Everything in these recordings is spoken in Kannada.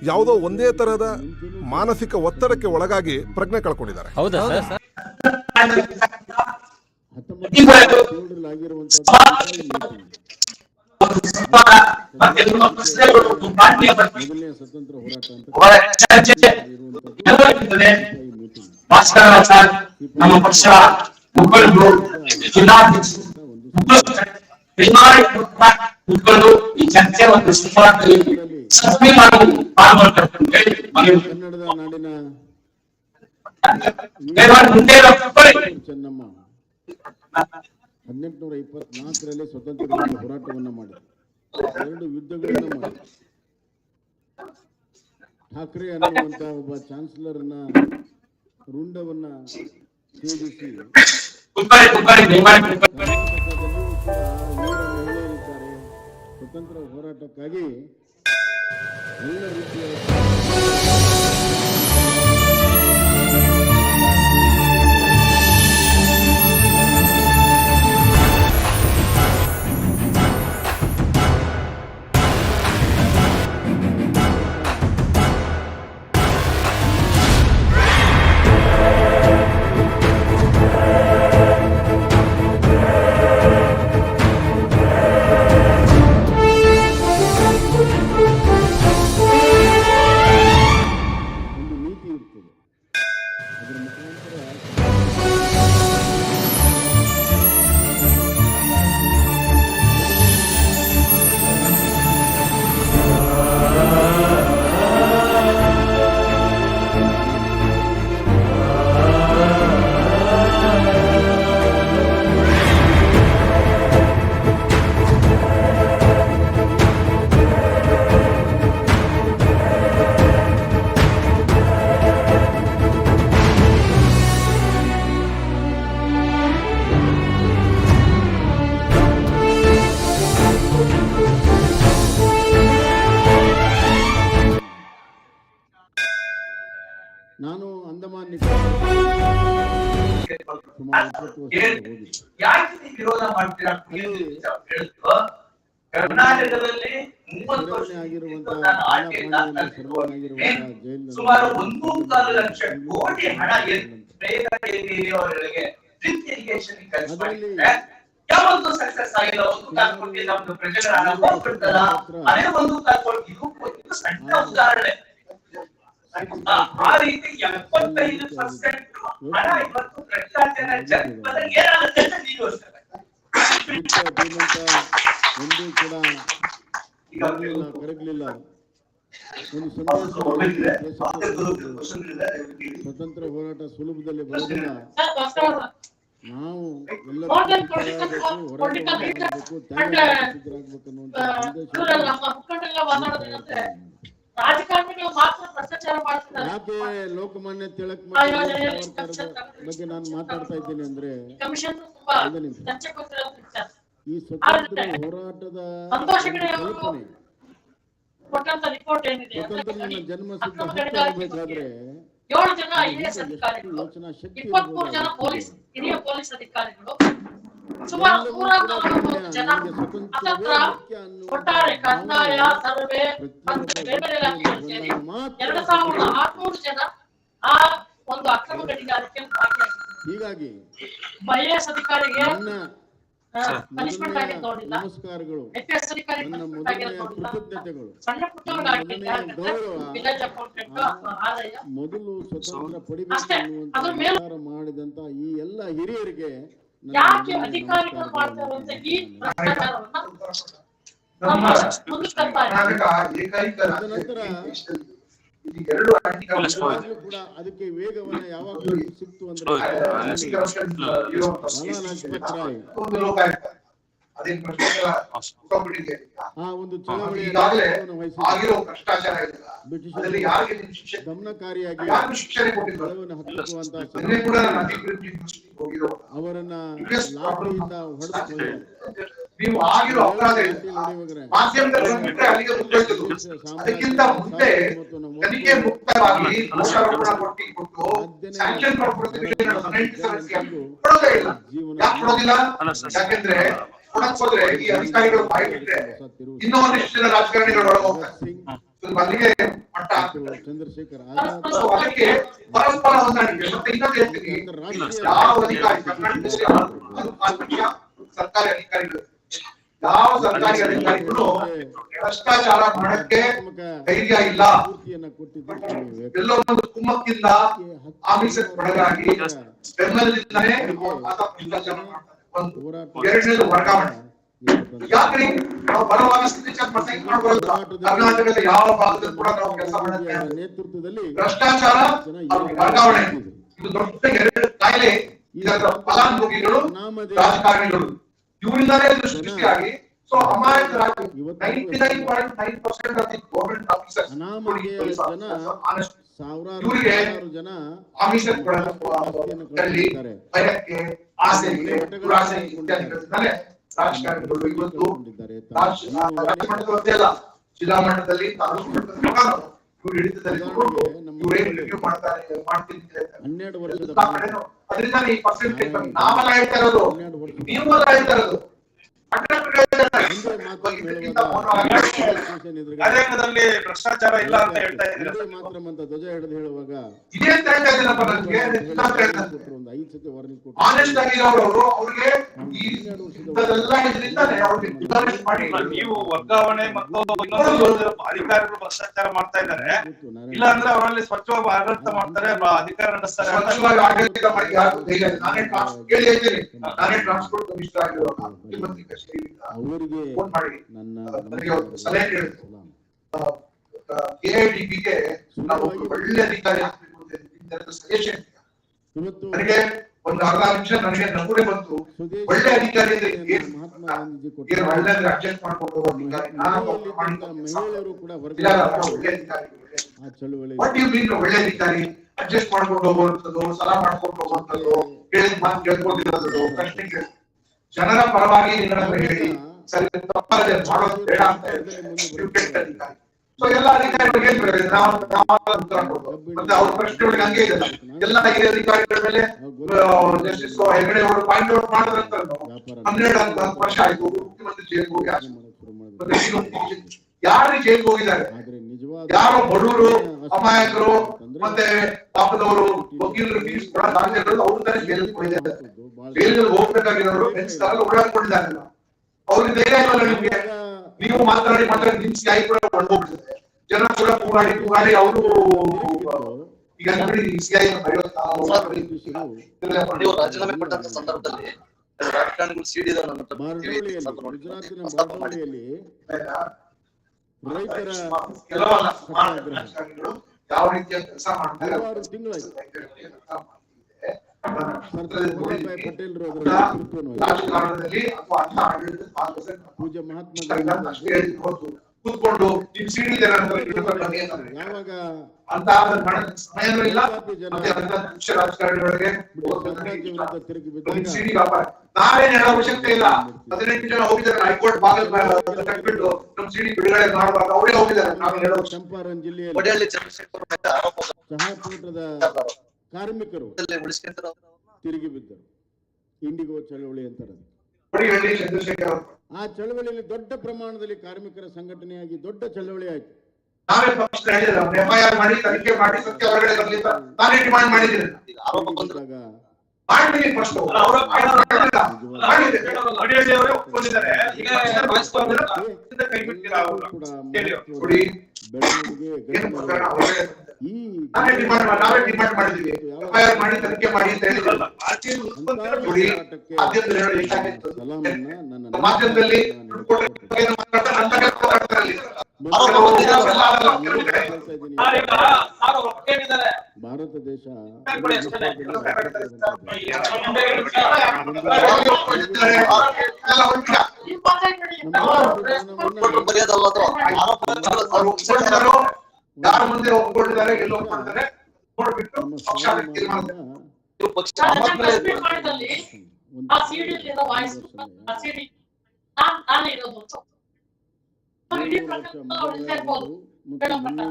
ಯಾವುದೋ ಒಂದೇ ತರಹದ ಮಾನಸಿಕ ಒತ್ತಡಕ್ಕೆ ಒಳಗಾಗಿ ಪ್ರಜ್ಞೆ ಕಳ್ಕೊಂಡಿದ್ದಾರೆ. ಹೌದಾ ಸರ್? ಸ್ವತಂತ್ರ ಹೋರಾಟ ನಮ್ಮ ಪಕ್ಷ ಮುಖಂಡರು ಮುಖಂಡರು ಈ ಚರ್ಚೆ ಒಂದು ಕನ್ನಡದ ನಾಡಿನ ಚೆನ್ನಮ್ಮ 1824ರಲ್ಲಿ ಸ್ವತಂತ್ರ ಹೋರಾಟವನ್ನ ಮಾಡಿದ್ರು. 2 ಯುದ್ಧಗಳನ್ನ ಮಾಡಿದ್ರು. ಠಾಕ್ರೆ ಅನ್ನುವಂತ ಒಬ್ಬ ಚಾನ್ಸಲರ್ ಅನ್ನ ರುಂಡವನ್ನ ಛೇದಿಸಿ ಸ್ವತಂತ್ರ ಹೋರಾಟಕ್ಕಾಗಿ ಎಲ್ಲ ರೀತಿಯ ನಾನು ಅಂಡಮಾನ್ ವಿರೋಧ ಮಾಡ್ತೀರಾ? ಕರ್ನಾಟಕದಲ್ಲಿ 30 ವರ್ಷ ಸುಮಾರು 1.25 ಲಕ್ಷ ಕೋಟಿ ಹಣ ಯಾವೊಂದು ಸಕ್ಸಸ್ ಆಗಿಲ್ಲ. 1.25 ಕೋಟಿ ನಮ್ದು ಪ್ರಜೆಗಳ ಹಣ ಹೋಗ್ಬಿಡ್ತದ, ಅದೇ 1.25 ಕೋಟಿ ಇದು ಸಣ್ಣ ಉದಾಹರಣೆ. ಆ ರೀತಿ 75% ಹಣ ಇವತ್ತು ಭ್ರಷ್ಟಾಚಾರ ಜಗತ್ತಲ್ಲಿ ಏನಾಗುತ್ತೆ ಅಂತ ನೀವು ಒಂದು ಕೂಡ ಕರಗಲಿಲ್ಲ. ಒಂದು ಸ್ವತಂತ್ರ ಹೋರಾಟ ಸುಲಭದಲ್ಲಿ ಬರೋದಿಲ್ಲ. ನಾವು ಎಲ್ಲ ಯಾಕೆ ಲೋಕಮಾನ್ಯ ತಿಲಕ್ ಬಗ್ಗೆ ನಾನು ಮಾತಾಡ್ತಾ ಇದ್ದೀನಿ ಅಂದ್ರೆ, ಈ ಸ್ವತಂತ್ರ ಹೋರಾಟದ ಸ್ವತಂತ್ರ ಜನ್ಮ ಸಿದ್ಧ ಹಕ್ಕಾಗಬೇಕಾದ್ರೆ 7 ಜನ ಐಎಎಸ್ ಅಧಿಕಾರಿಗಳು, 23 ಜನ ಹಿರಿಯ ಪೊಲೀಸ್ ಅಧಿಕಾರಿಗಳು, ಸುಮಾರು 140 ಜನ ಅತಂತ್ರ ಒಟ್ಟಾರೆ ಕಂದಾಯ, ಸರ್ವೆ ಮತ್ತು ಬೇರೆ ಇಲಾಖೆಯಲ್ಲಿ 2600 ಜನ ಆ ಒಂದು ಅಕ್ರಮ ಗಣಿಗಾರಿಕೆಯಲ್ಲಿ ಭಾಗಿಯಾಗಿದ್ದಾರೆ. ಹೀಗಾಗಿ ಐಎಎಸ್ ಅಧಿಕಾರಿಗೆ ಪನಿಷ್ಮೆಂಟ್ ಆಗಿದ್ದು ನೋಡಿಲ್ಲ, ನಮಸ್ಕಾರಗಳು, ಐಪಿಎಸ್ ಅಧಿಕಾರಿಗೆ ಪನಿಷ್ಮೆಂಟ್ ಆಗಿದ್ದು ನೋಡಿಲ್ಲ, ಸಣ್ಣ ಪುಟ್ಟವರಾಗಿ ವಿಲೇಜ್ ಅಕೌಂಟೆಂಟ್ ಆದಾಯ ಮೊದಲು ಸ್ವತಂತ್ರ ಪಡಿಬೇಕು ಮಾಡಿದಂತ ಈ ಎಲ್ಲ ಹಿರಿಯರಿಗೆ ಯಾಕೆ ಅಧಿಕಾರಿಗಳು ಮಾಡ್ತಾರೆ ಅಂತ ಈ ಭ್ರಷ್ಟಾಚಾರವನ್ನ ಮುಂದೆ ಕೂಡ ಅದಕ್ಕೆ ವೇಗವನ್ನ ಯಾವಾಗ ಸಿಕ್ತು ಅಂದ್ರೆ ಗಮನಕಾರಿಯಾಗಿ ಅವರನ್ನ ಲಾಠಿಯಿಂದ ಹೊಡೆದು ನೀವು ಆಗಿರೋ ಅಪರಾಧ ಮಾಧ್ಯಮದಲ್ಲಿ ಬಿಟ್ಟರೆ ಅಲ್ಲಿಗೆ ಮುಗಿದೋಯ್ತು. ಅದಕ್ಕಿಂತ ಮುಂದೆ ತನಿಖೆ ಮುಕ್ತವಾಗಿ ದೋಷಾರೋಪಣಾ ಪಟ್ಟಿ ಕೊಟ್ಟು ಸ್ಯಾಂಕ್ಷನ್ ಕೊಡೋದೇ ಇಲ್ಲ. ಯಾಕೆ ಕೊಡೋದಿಲ್ಲ? ಯಾಕೆಂದ್ರೆ ಕೊಡಕ್ ಹೋದ್ರೆ ಈ ಅಧಿಕಾರಿಗಳು ಬಾಯಿ ಬಿಟ್ರೆ ಇನ್ನೂ ಒಂದಿಷ್ಟು ಜನ ರಾಜಕಾರಣಿಗಳು ಒಳಗೆ ಹೋಗ್ತಾರೆ. ಸ್ವಲ್ಪ ಅಲ್ಲಿಗೆ ಮಟ್ಟ ಆಗ್ತದೆ. ಚಂದ್ರಶೇಖರ್ ಸೊ ಅದಕ್ಕೆ ಪರಸ್ಪರ ಹೊಂದಾಣಿಕೆ. ಮತ್ತೆ ಇನ್ನೊಂದು ಹೇಳ್ತೀನಿ, ಯಾವ ಅಧಿಕಾರಿ ಕರ್ನಾಟಕದಲ್ಲಿ ಸರ್ಕಾರಿ ಅಧಿಕಾರಿಗಳು ಯಾವ ಸರ್ಕಾರಿ ಅಧಿಕಾರಿಗಳು ಭ್ರಷ್ಟಾಚಾರ ಮಾಡಕ್ಕೆ ಧೈರ್ಯ ಇಲ್ಲ. ಎಲ್ಲೋ ಒಂದು ಕುಮ್ಮಕ್ಕಿಂದ ಆಮಿಷಕ್ಕೆ ಒಳಗಾಗಿ ಬೆಂಬಲದಿಂದಲೇ ಆತ ಭ್ರಷ್ಟಾಚಾರ ಮಾಡ್ತಾರೆ. ಒಂದು ಎರಡನೇದು ವರ್ಗಾವಣೆ. ಯಾಕ್ರಿ ನಾವು ಬರುವಾಗ ಸಿಗ್ನೇಚರ್ ಪರ್ಸೆಂಟ್ ಮಾಡ್ಬಾರ್ದು. ಕರ್ನಾಟಕದ ಯಾವ ಭಾಗದಲ್ಲಿ ಕೂಡ ನಾವು ಕೆಲಸ ಮಾಡುತ್ತೆ ನೇತೃತ್ವದಲ್ಲಿ ಭ್ರಷ್ಟಾಚಾರ ವರ್ಗಾವಣೆ, ಇದು ದೊಡ್ಡ ಎರಡು ಕಾಯಿಲೆ. ಇದರ ಫಲಾನುಭವಿಗಳು ರಾಜಕಾರಣಿಗಳು, ಇವರಿಂದಾನೇ ಇದು ಸೃಷ್ಟಿಯಾಗಿ ಸೊ ಅಮಾಯಕರಾಗಿ 99.9% ಆಫ್ ದಿ ಗವರ್ನಮೆಂಟ್ ಆಫೀಸರ್ಸ್ ಇವರಿಗೆ ಆಮಿಷಕ್ಕೆ ಭಯಕ್ಕೆ, ಆಸೆಗೆ, ದುರಾಸೆ ಇತ್ಯಾದಿಗಳಿಂದಲೇ ರಾಜಕಾರಣಿಗಳು ಇವತ್ತು ರಾಜ್ಯ ಮಟ್ಟದಲ್ಲಿ ಅಲ್ಲ, ಜಿಲ್ಲಾ ಮಟ್ಟದಲ್ಲಿ, ತಾಲೂಕು ಮಟ್ಟದಲ್ಲಿ ಇವರು ಹಿಡಿತದಲ್ಲಿ ಇವರೇನು ರಿವ್ಯೂ ಮಾಡ್ತಾರೆ ಮಾಡ್ತೀನಿ. 12 ವರ್ಷದ ಅದರಿಂದ ಈ ಪರ್ಸೆಂಟೇಜ್ ನಾವೆಲ್ಲ ಹೇಳ್ತಾ ಇರೋದು, ನೀವೆಲ್ಲ ಹೇಳ್ತಾ ಇರೋದು ಕಾರ್ಯಾಂಗದಲ್ಲಿ ಭ್ರಷ್ಟಾಚಾರ ಇಲ್ಲ ಅಂತ ಹೇಳ್ತಾ ಇದ್ದಾರೆ. ಮಾತ್ರ ಅಂತ ಧ್ವಜ ಹಿಡಿದು ಹೇಳುವಾಗ ಇದೇ ಅಂತ ಹೇಳ್ತಾ ಇದ್ದೀನಪ್ಪ. ನನಗೆ ಒಂದು 5 ಸತಿ ವಾರ್ನಿಂಗ್ ಕೊಟ್ಟು ಆನೆಸ್ಟ್ ಆಗಿರೋರು ಅವ್ರಿಗೆ ಇದೆಲ್ಲ ಇದರಿಂದಾನೆ ಅವ್ರಿಗೆ ಡಿಫರೆನ್ಸ್ ಮಾಡಿ ನೀವು ವರ್ಗಾವಣೆ ಮತ್ತು ಇನ್ನೊಂದು ಅಧಿಕಾರಿಗಳು ಭ್ರಷ್ಟಾಚಾರ ಮಾಡ್ತಾ ಇದ್ದಾರೆ, ಇಲ್ಲ ಅಂದ್ರೆ ಅವರಲ್ಲಿ ಸ್ವಚ್ಛವಾಗಿ ಆಡಳಿತ ಮಾಡ್ತಾರೆ, ಅಧಿಕಾರ ನಡೆಸ್ತಾರೆ. ಸ್ವಚ್ಛವಾಗಿ ಆಡಳಿತ ಮಾಡಿ ಯಾರು ಧೈರ್ಯ ಇಲ್ಲ. ನಾನೇ ಕೇಳಿ ಹೇಳ್ತೀನಿ, ನಾನೇ ಟ್ರಾನ್ಸ್ಪೋರ್ಟ್ ಕಮಿಷನರ್ ಆಗಿರುವಾಗ ಮುಖ್ಯಮಂತ್ರಿ ಕಚೇರಿಯಿಂದ ಅವರಿಗೆ ಫೋನ್ ಮಾಡಿ ನನ್ನ ಸಲಹೆ ಕೇಳಿದ್ರು. ಕೆಐಡಿಬಿಗೆ ನಾವು ಒಳ್ಳೆ ಅಧಿಕಾರಿ ಹಾಕ್ಬೇಕು ಅಂತ ಸಜೆಷನ್. ನನಗೆ ಒಂದು ಅರ್ಧ ನಿಮಿಷ ನನಗೆ ನಗುರೆ ಬಂತು. ಒಳ್ಳೆ ಅಧಿಕಾರಿ ಅಂದ್ರೆ ಮಹಾತ್ಮ ಗಾಂಧೀಜಿ ಕೊಟ್ಟ ಏನು ಒಳ್ಳೆ ಅಡ್ಜಸ್ಟ್ ಮಾಡ್ಕೊಂಡು ಹೋಗೋ ಅಧಿಕಾರಿ. ಮಹಿಳೆಯರು ಕೂಡ ಒಳ್ಳೆ ಅಧಿಕಾರಿ. ಆ ಚಳುವಳಿ ವಾಟ್ ಯು ಮೀನ್ ಒಳ್ಳೆ ಅಧಿಕಾರಿ? ಅಡ್ಜಸ್ಟ್ ಮಾಡ್ಕೊಂಡು ಹೋಗುವಂಥದ್ದು, ಸಲ ಮಾಡ್ಕೊಂಡು ಹೋಗುವಂಥದ್ದು, ಹೇಳಿದ ಮಾತು ಕೇಳ್ಕೊಂಡಿರೋದು, ಪ್ರಶ್ನೆ ಕೇಳಿ ಜನರ ಪರವಾಗಿ ನಿನ್ನ ಹೇಳಿ ಸರಿ ತಪ್ಪಾಗಿದೆ ಮಾಡೋದು ಬೇಡ ಅಂತ ಹೇಳಿ ಅಧಿಕಾರಿ. ಸೊ ಎಲ್ಲ ಅಧಿಕಾರಿಗಳಿಗೆ ನಾವು ಉತ್ತರ ಕೊಡೋದು. ಮತ್ತೆ ಅವ್ರ ಪ್ರಶ್ನೆಗಳಿಗೆ ಹಂಗೆ ಇದೆ. ಎಲ್ಲ ಹಿರಿಯ ಅಧಿಕಾರಿಗಳ ಮೇಲೆ ಜಸ್ಟಿಸ್ ಹೆಗಡೆ ಅವರು ಪಾಯಿಂಟ್ ಔಟ್ ಮಾಡಿದ್ರಂತ 12 ವರ್ಷ ಆಯ್ತು ಮುಖ್ಯಮಂತ್ರಿ ಜೈಲ್ಗೆ ಹೋಗಿ. ಯಾರು ಜೈಲ್ಗೆ ಹೋಗಿದ್ದಾರೆ? ಯಾರೋ ಬಡವರು, ಅಮಾಯಕರು, ಮತ್ತೆ ಪಾಪದವರು, ವಕೀಲರು ಫೀಸ್ ಕೊಡೋದಾಗಿರೋದು ಅವ್ರ ತರ ಜೈಲಿಗೆ ಹೋಗಿದ್ದಾರೆ. ಜೈಲಿಗೆ ಹೋಗ್ಬೇಕಾಗಿರೋರು ಬೆಂಚ್ಗಳಲ್ಲಿ ಓಡಾಡ್ಕೊಂಡಿದ್ದಾರೆ. ಅವ್ರಿಗೆ ಧೈರ್ಯ ಇಲ್ಲಲ್ಲ ನಿಮ್ಗೆ. ನೀವು ಮಾತಾಡಿ ನಿಮ್ ಸ್ಯಾಯಿ ಕೂಡ ಒಳ್ಗೋಗ್ಬಿಟ್ಟಿದೆ. ಜನ ಕೂಡ ಕೂಗಾಡಿ ಅವರು ಈಗ ನೋಡಿ ಸಿಐ ನೀವು ರಾಜೀನಾಮೆ ಕೊಟ್ಟಂತ ಸಂದರ್ಭದಲ್ಲಿ ರಾಜಕಾರಣಿಗಳು ಸಿಡಿದ ಗುಜರಾತಿನ ಬಾರ್ಡೋಲಿಯಲ್ಲಿ ರೈತರ ಯಾವ ರೀತಿಯ ಕೆಲಸ ಮಾಡ್ತಾರೆ ರಾಜಕಾರಣದಲ್ಲಿ ಅಥವಾ ಅನ್ನ ಆಡಳಿತ ಪೂಜ್ಯ ಮಹಾತ್ಮ ಕೂತ್ಕೊಂಡು ನಿಮ್ ಸಿಡಿ ಯಾವಾಗ ಅಂತ ಸಮಯನೂ ಇಲ್ಲ. ರಾಜಕಾರಣಿಗಳಿಗೆ ತಿರುಗಿ ಬಿದ್ದಾಗ ಸಿಡಿ ವ್ಯಾಪಾರ ನಾವೇನ್ ಹೇಳೋ ಅವಶ್ಯಕತೆ ಇಲ್ಲ. 18 ಜನ ಹೋಗಿದ್ದಾರೆ ಹೈಕೋರ್ಟ್ ಬಾಗಿಲು ಕಟ್ಬಿಟ್ಟು ನಮ್ ಸಿಡಿ ಬಿಡುಗಡೆ ಮಾಡುವಾಗ ಅವರೇ ಹೋಗಿದ್ದಾರೆ. ನಾವೇನ್ ಹೇಳೋ ಚಂಪಾರನ್ ಜಿಲ್ಲೆಯಲ್ಲಿ ಚಹಾಪೋಟದ ಕಾರ್ಮಿಕರು ತಿರುಗಿ ಬಿದ್ದರು. ಇಂಡಿಗೋ ಚಳವಳಿ ಅಂತಾರೆ. ಚಂದ್ರಶೇಖರ್ ಆ ಚಳವಳಿಯಲ್ಲಿ ದೊಡ್ಡ ಪ್ರಮಾಣದಲ್ಲಿ ಕಾರ್ಮಿಕರ ಸಂಘಟನೆಯಾಗಿ ದೊಡ್ಡ ಚಳವಳಿ ಆಯ್ತು. ನಾವೇ ಪಕ್ಷ ಎಫ್ಐಆರ್ ಮಾಡಿ ತನಿಖೆ ಮಾಡಿ ಸತ್ಯ ಹೊರಗಡೆ ಬರ್ಲಿ ನಾನೇ ಡಿಮಾಂಡ್ ಮಾಡಿದ್ದೀನಿ. ಮಾಡ್ತೀನಿ ಫಸ್ಟ್ ನಾವೇ ಡಿಮಾಂಡ್ ಮಾಡಿದೀವಿ. ಎಫ್ಐಆರ್ ಮಾಡಿ ತನಿಖೆ ಮಾಡಿ ಅಂತ ಹೇಳಿದ್ರಲ್ಲ. ಮಾಧ್ಯಮದಲ್ಲಿ ಭಾರತ ದೇಶ ಯಾರ ಮುಂದೆ ಒಪ್ಪಿಕೊಂಡಿದ್ದಾರೆ ಎಲ್ಲಿ ಒಪ್ಪಿಕೊಂಡಿದ್ದಾರೆ ನೋಡ್ಬಿಟ್ಟು ಪಕ್ಷ ತೀರ್ಮಾನ ವರ್ಷ ಬ್ರಿಟಿಷರು 1000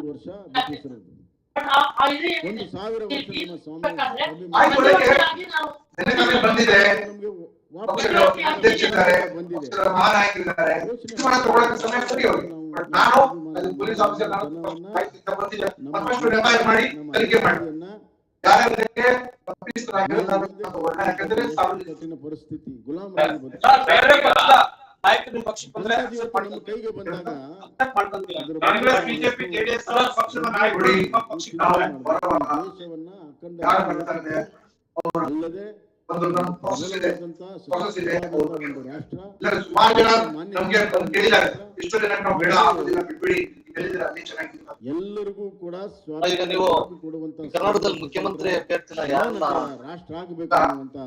ವರ್ಷ ಬಂದಿದೆ. ಪಕ್ಷದ ಅಧ್ಯಕ್ಷರಿದ್ದಾರೆ, ಪಕ್ಷದ ಮಹಾನಾಯಕರಿದ್ದಾರೆ, ತೀರ್ಮಾನ ತಗೊಳ್ಳೋಕೆ ಸಮಯ ಕೊಡಿ ಅವ್ರಿಗೆ. ಬಟ್ ನಾನು ಅದು ಪೊಲೀಸ್ ಆಫೀಸರ್ ಬಂದಿದೆ, ಮತ್ತಷ್ಟು ರೆಫೈನ್ ಮಾಡಿ ತನಿಖೆ ಮಾಡಿ ಯಾರ್ಯಾರಿಗೆ ತಪ್ಪಿತಸ್ಥರಾಗಿರೋದನ್ನ ತಗೊಳ್ಳೋಣ. ಯಾಕಂದ್ರೆ ಸಾರ್ವಜನಿಕ ಕಠಿಣ ಪರಿಸ್ಥಿತಿ ಗುಲಾಮರಾಗಿ ಬದುಕು. ಬೇರೆ ಪಕ್ಷದ ನಾಯಕರು ಪಕ್ಷಕ್ಕೆ ಬಂದ್ರೆ ನಮ್ಮ ಕೈಗೆ ಬಂದಾಗ ಮಾಡ್ಕೊಂತೀವಿ. ಕಾಂಗ್ರೆಸ್, ಬಿಜೆಪಿ, ಜೆಡಿಎಸ್ ಪಕ್ಷದ ನಾಯಕರು ನಮ್ಮ ಪಕ್ಷಕ್ಕೆ ನಾವು ದೇಶವನ್ನ ಯಾರು ಅಖಂಡ ಬರ್ತಾರೆ ಅವರು ಅಲ್ಲದೆ ಒಂದು ನಮ್ಮ process ಇದೆ, process ಇದೆ. ಒಂದು ರಾಷ್ಟ್ರ ಇಲ್ಲ, ಸುಮಾರು ಜನ ನಮ್ಗೆ ಬಂದು ಕೇಳಿದ್ದಾರೆ, ಇಷ್ಟು ಜನ ನಾವು ಬೇಡ ಆಗೋದಿಲ್ಲ ಬಿಟ್ಬಿಡಿ ಹೇಳಿದ್ರೆ ಅಲ್ಲಿ ಚೆನ್ನಾಗಿಲ್ಲ. ಎಲ್ಲರಿಗೂ ಕೂಡ ಈಗ ನೀವು ಕೊಡುವಂತ ಕರ್ನಾಟಕದಲ್ಲಿ ಮುಖ್ಯಮಂತ್ರಿ ಅಭ್ಯರ್ಥಿನ ಯಾರನ್ನ ರಾಷ್ಟ್ರ ಆಗಬೇಕು ಅನ್ನುವಂತ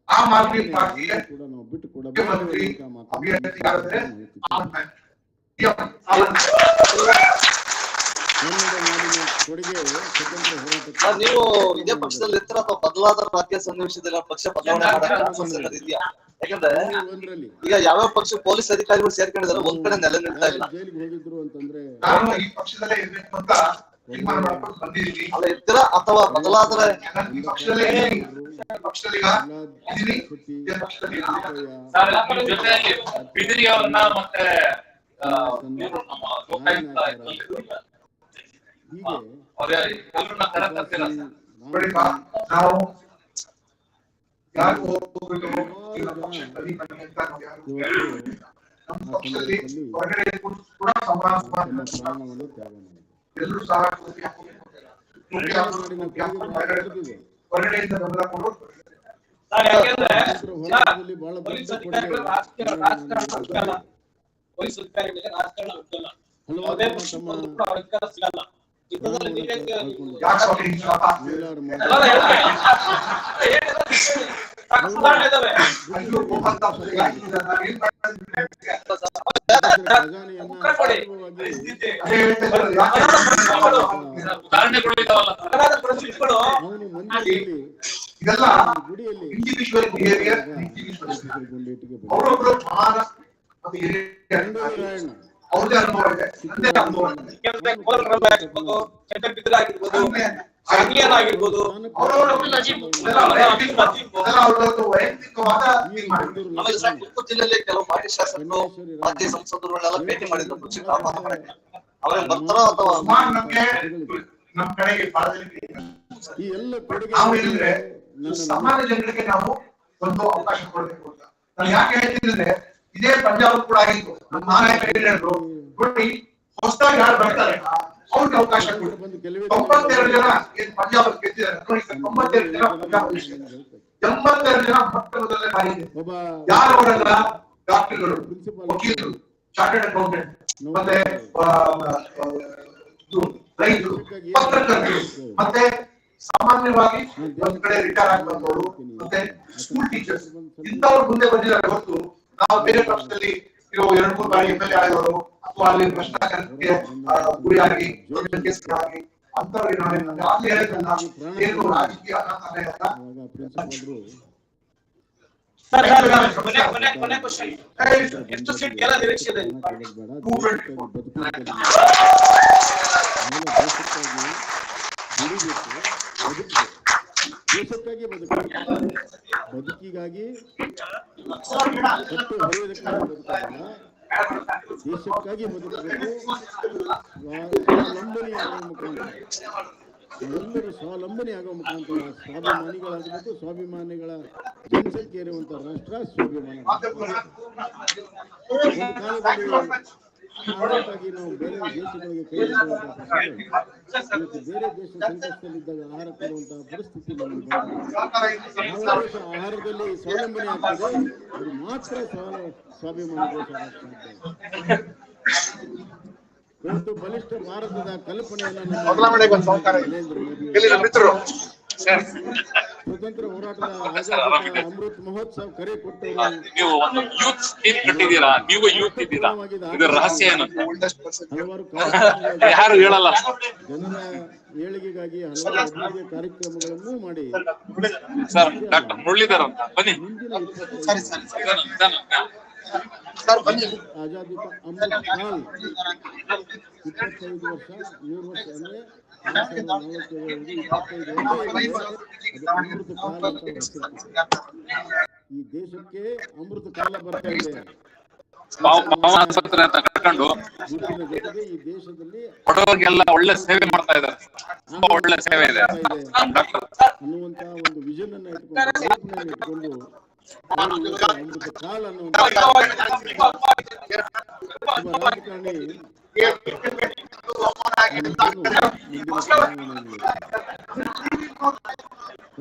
ಆಮ್ ಆದ್ಮಿ ಪಾರ್ಟಿಗೆ ಕೂಡ ನಾವು ಬಿಟ್ಟು ಮುಖ್ಯಮಂತ್ರಿ ಅಭ್ಯರ್ಥಿ ಯಾರಂದ್ರೆ ಕೊಡಬೇಕು. ಕನ್ನಡ ನಾಡಿನ ಕೊಡುಗೆ ಸ್ವತಂತ್ರ ಹೋರಾಟಕ್ಕೆ ನೀವು ಇದೇ ಪಕ್ಷದಲ್ಲಿ ಇರ್ತೀರ ಅಥವಾ ಬದಲಾದ ರಾಜಕೀಯ ಸನ್ನಿವೇಶದಲ್ಲಿ ಪಕ್ಷ ಬದಲಾವಣೆ ಮಾಡಕ್ಕೆ ಚಾನ್ಸಸ್ ಏನಾದ್ರು ಇದೆಯಾ? ಯಾಕಂದ್ರೆ ಒಂದರಲ್ಲಿ ಈಗ ಯಾವ್ಯಾವ ಪಕ್ಷ ಪೊಲೀಸ್ ಅಧಿಕಾರಿಗಳು ಸೇರ್ಕೊಂಡಿದ್ದಾರೆ, ಒಂದ್ ಕಡೆ ನೆಲೆ ನಿಲ್ತಾ ಇಲ್ಲ. ಜೈಲಿಗೆ ಹೋಗಿದ್ರು ಅಂತಂದ್ರೆ ನಾನು ಈ ಪಕ್ಷದಲ್ಲೇ ಇರ್ಬೇಕು ಅಂತ ತೀರ್ಮಾನ ಮಾಡ್ಕೊಂಡು ಬಂದಿದ್ದೀನಿ. ಅಲ್ಲ ಇರ್ತೀರಾ ಅಥವಾ ಬದಲಾದ್ರೆ ನಾನು ಈ ಪಕ್ಷದಲ್ಲೇ ಇದ್ದೀನಿ, ಪಕ್ಷದಲ್ಲಿ ಇದೀನಿ, ಇದೇ ಪಕ್ಷದಲ್ಲಿ ಸರ್, ನಿಮ್ ಜೊತೆಯಲ್ಲಿ ಬಿದಿರಿ ಅವ್ರನ್ನ ಮತ್ತೆ ಇವ್ರು ನಮ್ಮ ಲೋಕಾಯುಕ್ತ ಹೀಗೆ ಅವ್ರನ್ನ ಕರೆತರ್ತೀರಾ ಸರ್? ನೋಡಿ ಬಾ, ನಾವು ಯಾರು ಹೋಗ್ಬಿಟ್ಟು ಈಗ ಪಕ್ಷ ಬನ್ನಿ ಬನ್ನಿ ಅಂತ ನಾವು ಯಾರು ನಮ್ಮ ಪಕ್ಷದಲ್ಲಿ ಹೊರಗಡೆ ಕೂಡ ಸಮಾನ ಪ್ರಾಣವನ್ನು ತ್ಯಾಗ ಮಾಡಿದ್ರು. ಎಲ್ಲರೂ ಸಹ ಹೊರಗಡೆಯಿಂದ ಬೆಂಬಲ ಕೊಡು. ಸರ್, ಯಾಕೆಂದ್ರೆ ಹೋರಾಟದಲ್ಲಿ ಬಹಳ ಪೊಲೀಸ್ ದೊಡ್ಡ ಅಧಿಕಾರಿಗಳು ರಾಜಕಾರಣ ಮುಟ್ಟಲ್ಲ. ಪೊಲೀಸ್ ಅಧಿಕಾರಿಗಳಿಗೆ ರಾಜಕಾರಣ ಮುಟ್ಟಲ್ಲ. ಯಾವುದೇ ಪಕ್ಷ ಬಂದ್ರೂ ಕೂಡ ಅವ್ರ ಅಧಿಕಾರ ಸಿಗಲ್ಲ. ಚಿತ್ರದಲ್ಲಿ ನೀವೇ ಯಾಕೆ ಸ್ವಾಮಿ ಹಿಂಗ್ ಶಾಪ? ಎಲ್ಲರೂ ಹೇಳ್ತಾರೆ. ಸಾಕು ಉದಾಹರಣೆ ಇದಾವೆ. ಅಯ್ಯೋ, ಗೋಪಾಲ್ ಅವ್ರು ಯಾಕಿಲ್ಲ? ನಾವ್ ಏನ್ ಮಾಡ್ತಾ ಉತ್ತರ ಕೊಡಿ. ಪರಿಸ್ಥಿತಿ. ಅದೇ ಹೇಳ್ತಾ ಇದ್ದಾರೆ, ಯಾಕೆ ಉದಾಹರಣೆಗಳು ಇದಾವಲ್ಲ, ತರಹದ ಪರಿಸ್ಥಿತಿಗಳು ಅವನು ಮಂದಿರದಲ್ಲಿ ಇದೆಲ್ಲ ಗುಡಿಯಲ್ಲಿ ಇಂಡಿವಿಜುವಲ್ ಬಿಹೇವಿಯರ್. ಗುಂಡೇಟಿಗೆ ಅವರೊಬ್ರು ಮಹಾನ ಮತ್ತು ಹಿರಿಯ ನಾರಾಯಣ ಅವ್ರದೇ ಅನುಭವ ಇದೆ, ನಂದೇ ಅನುಭವ ಇದೆ. ಯಾಕೆಂದ್ರೆ ಕೋಲ್ರಲ್ಲ ಆಗಿರ್ಬೋದು, ಚಟ್ಟಬಿದ್ರ ಆಗಿರ್ಬೋದು, ಸಂಗೀಯನ್ ಆಗಿರ್ಬೋದು, ಅದೆಲ್ಲ ಅವ್ರದ್ದು ವೈಯಕ್ತಿಕವಾದ ತೀರ್ಮಾನ. ಆಮೇಲೆ ಸರ್ ತುಮಕೂರು ಜಿಲ್ಲೆಯಲ್ಲಿ ಕೆಲವು ಮಾಜಿ ಶಾಸಕರು ಮಾಜಿ ಸಂಸದರುಗಳೆಲ್ಲ ಭೇಟಿ ಮಾಡಿದ್ರು ಪಕ್ಷಕ್ಕೆ ಆಹ್ವಾನ ಮಾಡಕ್ಕೆ. ಅವ್ರೇನ್ ಬರ್ತಾರೋ ಅಥವಾ ಸುಮಾರು ನಮ್ಗೆ ನಮ್ ಕಡೆಗೆ ಭಾರತದಲ್ಲಿ ಈ ಎಲ್ಲ ಕೊಡುಗೆ ನಾವು ಹೇಳಿದ್ರೆ ಸಾಮಾನ್ಯ ಜನರಿಗೆ ನಾವು ಒಂದು ಅವಕಾಶ ಕೊಡಬೇಕು ಅಂತ. ನಾನು ಯಾಕೆ ಹೇಳ್ತೀನಿ ಅಂದ್ರೆ ಇದೇ ಪಂಜಾಬ್ ಕೂಡ ಆಗಿತ್ತು. ನಮ್ಮ ನಾಯಕ ಹೇಳಿದ್ರು, ನೋಡಿ ಹೊಸದಾಗಿ ಯಾರು ಬರ್ತಾರೆ ಅವ್ರಿಗೆ ಅವಕಾಶ ಕೊಡಿ. 92 ಜನ ಏನ್ ಪಂಜಾಬ್ ಗೆದ್ದಿದ್ದಾರೆ ನೋಡಿ, 92 ಜನ ಪಂಜಾಬ್ 82 ಜನ ಮೊಟ್ಟ ಮೊದಲನೇ ಬಾರಿಗೆ ಒಬ್ಬ ಯಾರು ಅವರೆಲ್ಲ ಡಾಕ್ಟರ್ಗಳು, ವಕೀಲರು, ಚಾರ್ಟರ್ಡ್ ಅಕೌಂಟೆಂಟ್, ಮತ್ತೆ ರೈತರು, ಪತ್ರಕರ್ತರು, ಮತ್ತೆ ಸಾಮಾನ್ಯವಾಗಿ ಒಂದ್ ಕಡೆ ರಿಟೈರ್ ಆಗಿ ಬಂದವರು, ಮತ್ತೆ ಸ್ಕೂಲ್ ಟೀಚರ್ಸ್, ಇಂಥವ್ರು ಮುಂದೆ ಬಂದಿದ್ದಾರೆ ಹೊರತು ನಾವು ಬೇರೆ ಪಕ್ಷದಲ್ಲಿ ಇರೋ 2-3 ಬಾರಿ MLA ಆಗೋರು ಅಥವಾ ಅಲ್ಲಿ ಭ್ರಷ್ಟಾಚಾರಕ್ಕೆ ಗುರಿಯಾಗಿ ಕೇಸ್ಗಳಾಗಿ ಅಂತವ್ರಿಗೆ ನಾವೇನಂದ್ರೆ ಅಲ್ಲಿ ಹೇಳಿದ್ರಲ್ಲ, ಏನು ರಾಜಕೀಯ ಅನಾಥಾಲಯ ಅಲ್ಲ. ಅವಾಗ ಪ್ರಿನ್ಸಿಪಾಲ್ರು ಕೊನೆ ಕ್ವಶನ್. ಎಷ್ಟು ಸೀಟ್ ಗೆಲ್ಲ ನಿರೀಕ್ಷೆ ಇದೆ ನಿಮ್ಮ ಪಾರ್ಟಿ? ದೇಶಕ್ಕಾಗಿ ಬದುಕಬೇಕು, ಬದುಕಿಗಾಗಿ ಕಟ್ಟು ಹೊರೆಯೋದಕ್ಕಾಗಿ ಬದುಕಲ್ಲ, ದೇಶಕ್ಕಾಗಿ ಬದುಕಬೇಕು. ಸ್ವಾವಲಂಬನೆ ಆಗುವ ಮುಖಾಂತರ ಎಲ್ಲರೂ ಸ್ವಾವಲಂಬನೆ ಆಗುವ ಮುಖಾಂತರ ಸ್ವಾಭಿಮಾನಿಗಳಾಗಬೇಕು. ಸ್ವಾಭಿಮಾನಿಗಳ ಜನಸಂಖ್ಯೆ ಇರುವಂತ ರಾಷ್ಟ್ರ ಸ್ವಾಭಿಮಾನ. ಒಂದು ಕಾಲದಲ್ಲಿ ಆಹಾರಕ್ಕಾಗಿ ನಾವು ಬೇರೆ ದೇಶಗಳಿಗೆ ಕೈ ಇವತ್ತು ಬೇರೆ ದೇಶ ಸಂಕಷ್ಟದಲ್ಲಿದ್ದಾಗ ಆಹಾರ ಕೊಡುವಂತಹ ಪರಿಸ್ಥಿತಿ ನಮಗೆ ಯಾವ ದೇಶ ಆಹಾರದಲ್ಲಿ ಸ್ವಾವಲಂಬನೆ ಆಗ್ತದೆ ಅದು ಮಾತ್ರ ಸ್ವಾಭಿಮಾನ ದೇಶ ಆಗ್ತದೆ. ಇವತ್ತು ಬಲಿಷ್ಠ ಭಾರತದ ಕಲ್ಪನೆಯನ್ನು ನರೇಂದ್ರ ಮೋದಿ ಸ್ವತಂತ್ರ ಹೋರಾಟದ ಆಜಾದಿ ಅಮೃತ್ ಮಹೋತ್ಸವ ಕರೆ ಕೊಟ್ಟು ನೀವು ಒಂದು ಯೂತ್ ಟೀಮ್ ಕಟ್ಟಿದ್ದೀರಾ, ನೀವು ಯೂತ್ ಇದ್ದೀರಾ, ಇದರ ರಹಸ್ಯ ಏನು? ಹಲವಾರು ಯಾರು ಹೇಳಲ್ಲ. ಜನರ ಏಳಿಗೆಗಾಗಿ ಹಲವಾರು ಅಭಿವೃದ್ಧಿ ಕಾರ್ಯಕ್ರಮಗಳನ್ನು ಮಾಡಿ ಸರ್, ಡಾಕ್ಟರ್ ಮುರಳೀಧರ್ ಅಂತ ಬನ್ನಿ. ಮುಂದಿನ ಆಜಾದಿ ಅಮೃತ್ ಕಾಲ್ 25 ವರ್ಷ 100 ವರ್ಷ ಅಂದ್ರೆ 2047 25 ವರ್ಷ ಅಮೃತ ಕಾಲ ಅಂತ ಹೆಸರು. ಈ ದೇಶಕ್ಕೆ ಅಮೃತ ಕಾಲ ಬರ್ತಾ ಇದೆ. ಭಾವನಾಸ್ಪತ್ರೆ ಅಂತ ಕಟ್ಕೊಂಡು ದುಡ್ಡಿನ ಜೊತೆಗೆ ಈ ದೇಶದಲ್ಲಿ ಬಡವರಿಗೆಲ್ಲ ಒಳ್ಳೆ ಸೇವೆ ಮಾಡ್ತಾ ಇದ್ದಾರೆ. ತುಂಬಾ ಒಳ್ಳೆ ಸೇವೆ ಇದೆ ಡಾಕ್ಟರ್ ಅನ್ನುವಂತ ಒಂದು ವಿಷನ್ ಅನ್ನ ಇಟ್ಕೊಂಡು ಕಲ್ಪನೆಯನ್ನು ಇಟ್ಕೊಂಡು ಅಮೃತ ಕಾಲ ಅನ್ನುವಂತ ರಾಜಕಾರಣಿ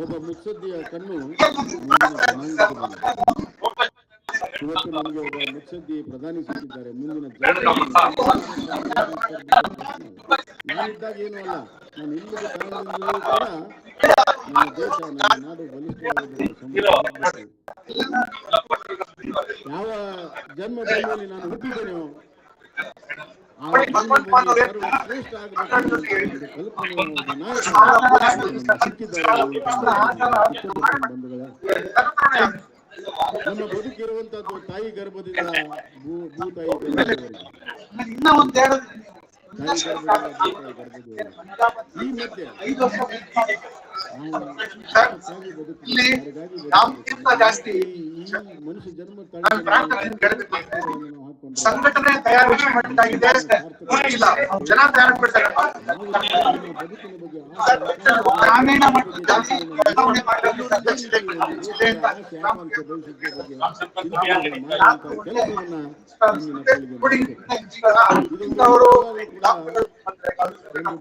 ಒಬ್ಬ ಮುತ್ಸದ್ದಿಯ ಕಣ್ಣು ಇವತ್ತು ನಮಗೆ ಒಬ್ಬ ಮುತ್ಸದ್ದಿ ಪ್ರಧಾನಿ ಸಿಕ್ಕಿದ್ದಾರೆ. ಮುಂದಿನ ನಾನಿದ್ದಾಗ ಏನೂ ಅಲ್ಲ, ನಾನು ಇಲ್ಲಿಗೆ ಕಾರಣದಿಂದಲೂ ಕೂಡ ನನ್ನ ದೇಶ ನನ್ನ ನಾಡು ಬಲಿಷ್ಠವಾಗಬೇಕು. ಯಾವ ಜನ್ಮ ಭೂಮಿಯಲ್ಲಿ ನಾನು ಹುಟ್ಟಿದ್ದೇನೋ ಆ ಶ್ರೇಷ್ಠ ಆಗಬೇಕು ಕಲ್ಪನೆ ಸಿಕ್ಕಿದ್ದಾರೆ. ಬಂಧುಗಳೇ, ನಮ್ಮ ಬದುಕಿರುವಂತದ್ದು ತಾಯಿ ಗರ್ಭದಿಂದ ಭೂತಾಯಿ ಗರ್ಭದವರೆಗೆ. ಈ ಮಧ್ಯೆ ಮನುಷ್ಯ ಜನ್ಮ ಸಂಘಟನೆ ತಯಾರು ಮಾಡಿದ್ದಾಗಿದೆ. ಜನ ತಯಾರು ಗ್ರಾಮೀಣ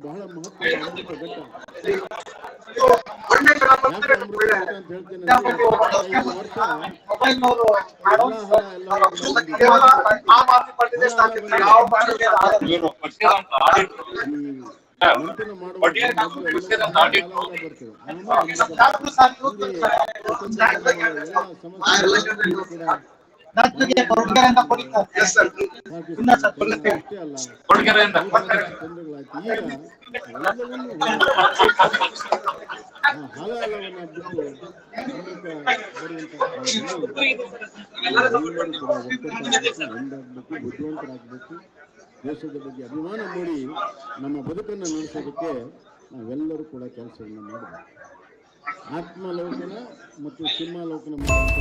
ಬಹಳ ಮಹತ್ವದ ಘಟ್ಟ. ಬುದ್ಧಿವಂತರಾಗಬೇಕು. ದೇಶದ ಬಗ್ಗೆ ಅಭಿಮಾನ ಮೂಡಿ ನಮ್ಮ ಬದುಕನ್ನು ನಡೆಸೋದಕ್ಕೆ ನಾವೆಲ್ಲರೂ ಕೂಡ ಕೆಲಸವನ್ನು ಮಾಡಬೇಕು. ಆತ್ಮಲೋಕನ ಮತ್ತು ಸಿಂಹಾಲೋಕನ ಮಾಡುವಂಥ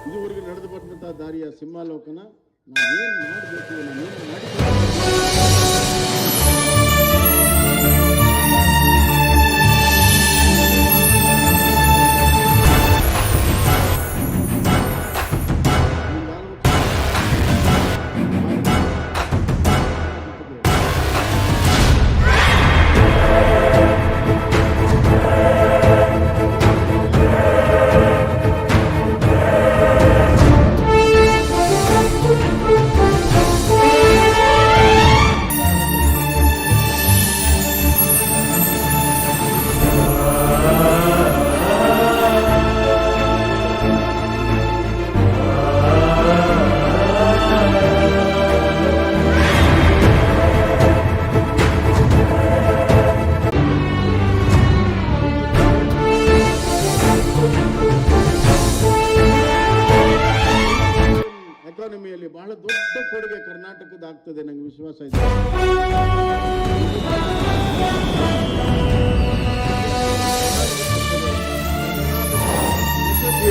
ಇದುವರೆಗೆ ನಡೆದು ಬಂದಂತಹ ದಾರಿಯ ಸಿಂಹಾಲೋಕನ ನಾವೇನು ಮಾಡಬೇಕು, ನಾವೇನು ಮಾಡಿ ಎಕಾನಮಿಯಲ್ಲಿ ಬಹಳ ದೊಡ್ಡ ಕೊಡುಗೆ ಕರ್ನಾಟಕದ ಆಗ್ತದೆ, ನಂಗೆ ವಿಶ್ವಾಸ ಇದೆ.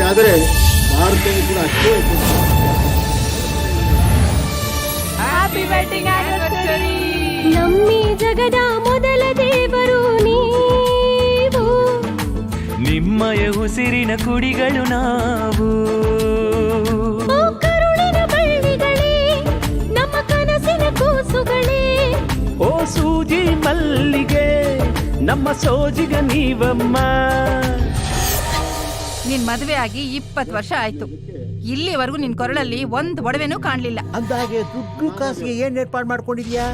ಆದರೆ ಭಾರತವು ಕೂಡ ಅಷ್ಟೇ. ನಮ್ಮಿ ಜಗದ ಮೊದಲ ದೇವರು ನೀವು, ನಿಮ್ಮಯ ಉಸಿರಿನ ಕುಡಿಗಳು ನಾವು. ಓ ಸೂಜಿ ಮಲ್ಲಿಗೆ ನಮ್ಮ ಸೋಜಿಗ ನೀವಮ್ಮ. ನಿನ್ ಮದುವೆ ಆಗಿ 20 ವರ್ಷ ಆಯ್ತು, ಇಲ್ಲಿವರೆಗೂ ನಿನ್ ಕೊರಳಲ್ಲಿ ಒಂದ್ ಒಡವೆನೂ ಕಾಣ್ಲಿಲ್ಲ. ಅಂದಾಗೆ ದುಡ್ಡು ಕಾಸಿಗೆ ಏನ್ ಏರ್ಪಾಡು ಮಾಡ್ಕೊಂಡಿದ್ಯಾ?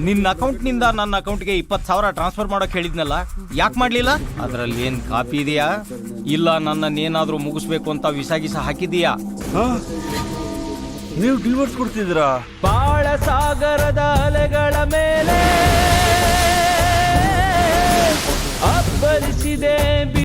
ನಿನ್ನ ಅಕೌಂಟ್ ನಿಂದ ನನ್ನ ಅಕೌಂಟ್ಗೆ 20,000 ಟ್ರಾನ್ಸ್ಫರ್ ಮಾಡೋಕ್ ಹೇಳಿದ್ನಲ್ಲ, ಯಾಕೆ ಮಾಡ್ಲಿಲ್ಲ? ಅದ್ರಲ್ಲಿ ಏನ್ ಕಾಪಿ ಇದೆಯಾ? ಇಲ್ಲ ನನ್ನನ್ನೇನಾದ್ರೂ ಮುಗಿಸ್ಬೇಕು ಅಂತ ವಿಸಾಗಿಸ ಹಾಕಿದೀಯಾ? ನೀವು ಡಿವೋರ್ಸ್ ಕೊಡ್ತಿದ್ದೀರಾ? ಬಾಳ ಸಾಗರದ ಅಲೆಗಳ ಮೇಲೆ ಅಬ್ಬರಿಸಿದೆ